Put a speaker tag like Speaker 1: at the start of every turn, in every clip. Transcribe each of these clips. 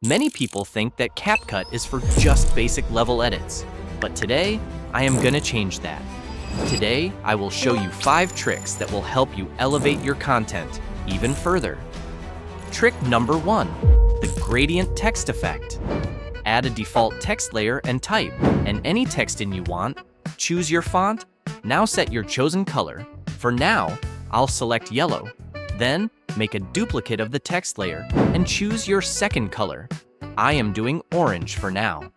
Speaker 1: Many people think that CapCut is for just basic level edits, but today, I am gonna change that. Today, I will show you 5 tricks that will help you elevate your content even further. Trick number 1, the gradient text effect. Add a default text layer and type, and any text in you want. Choose your font. Now set your chosen color. For now, I'll select yellow. Then, make a duplicate of the text layer and choose your second color. I am doing orange for now.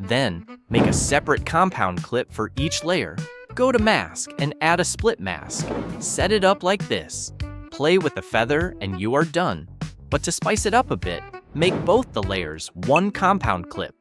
Speaker 1: Then, make a separate compound clip for each layer. Go to Mask and add a split mask. Set it up like this. Play with the feather and you are done. But to spice it up a bit, make both the layers one compound clip.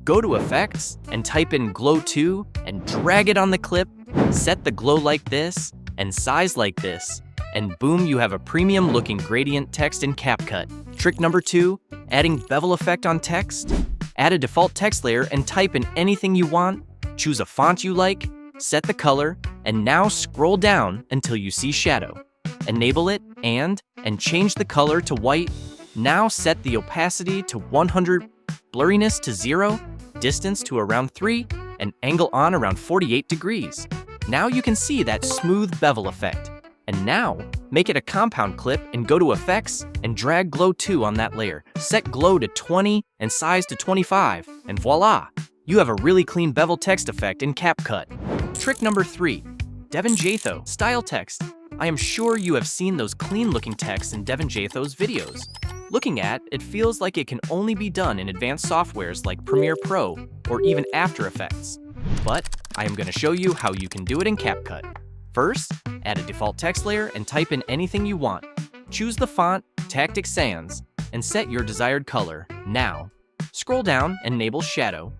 Speaker 1: Go to Effects and type in Glow 2 and drag it on the clip. Set the glow like this and size like this. And boom, you have a premium looking gradient text in CapCut. Trick number 2, adding bevel effect on text. Add a default text layer and type in anything you want. Choose a font you like, set the color, and now scroll down until you see shadow. Enable it and change the color to white. Now set the opacity to 100, blurriness to 0, distance to around 3, and angle on around 48 degrees. Now you can see that smooth bevel effect. And now, make it a compound clip and go to Effects and drag Glow 2 on that layer. Set Glow to 20 and size to 25, and voila! You have a really clean bevel text effect in CapCut. Trick number 3, Devin Jatho style text. I am sure you have seen those clean-looking texts in Devin Jatho's videos. Looking at, it feels like it can only be done in advanced softwares like Premiere Pro or even After Effects. But I am going to show you how you can do it in CapCut. First, add a default text layer and type in anything you want. Choose the font, Tactic Sans, and set your desired color. Now, scroll down and enable shadow.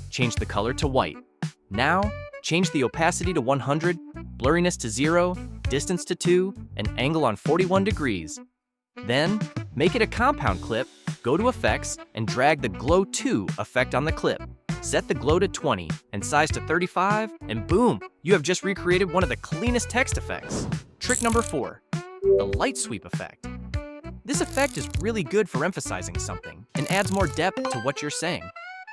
Speaker 1: Change the color to white. Now, change the opacity to 100, blurriness to 0, distance to 2, and angle on 41 degrees. Then, make it a compound clip, go to Effects, and drag the Glow 2 effect on the clip. Set the glow to 20 and size to 35, and boom, you have just recreated one of the cleanest text effects. Trick number 4, the light sweep effect. This effect is really good for emphasizing something and adds more depth to what you're saying.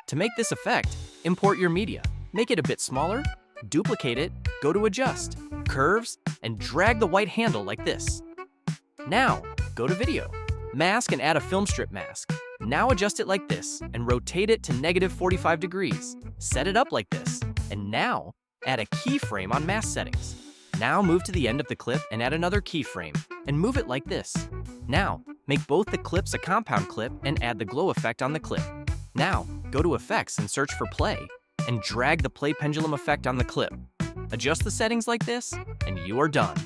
Speaker 1: To make this effect, import your media. Make it a bit smaller, duplicate it, go to Adjust, Curves, and drag the white handle like this. Now, go to Video, Mask and add a film strip mask. Now adjust it like this and rotate it to -45 degrees. Set it up like this, and now add a keyframe on mask settings. Now move to the end of the clip and add another keyframe, and move it like this. Now, make both the clips a compound clip and add the glow effect on the clip. Now, go to Effects and search for Play, and drag the play pendulum effect on the clip. Adjust the settings like this, and you are done.